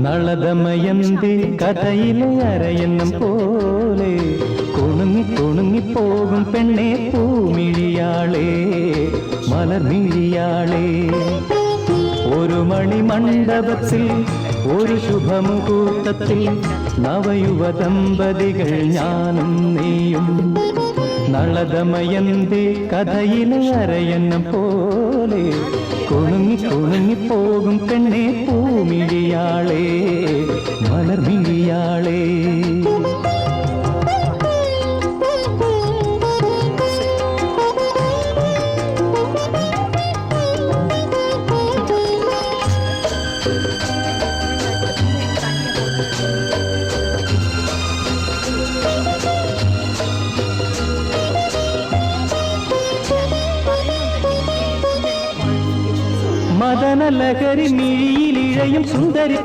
നളദമയന്തി കഥയിലെ അരയന്നം പോലെ കുണുങ്ങി കുണുങ്ങിപ്പോകും പെണ്ണെ പൂമിഴിയാളേ മലർമിഴിയാളേ. ഒരു മണിമണ്ഡപത്തിൽ ഒരു ശുഭമുഹൂർത്തത്തിൽ നവയുവ ദമ്പതികൾ ഞാനും നീയും. നളദമയന്തി കഥയിലെ അരയന്നം പോലെ കുണുങ്ങി കുണുങ്ങിപ്പോകും പെണ്ണെ പൂമിഴിയാളേ മലർമിഴിയാളേ. മദനലഹരി മിഴിയിലിഴയും സുന്ദരി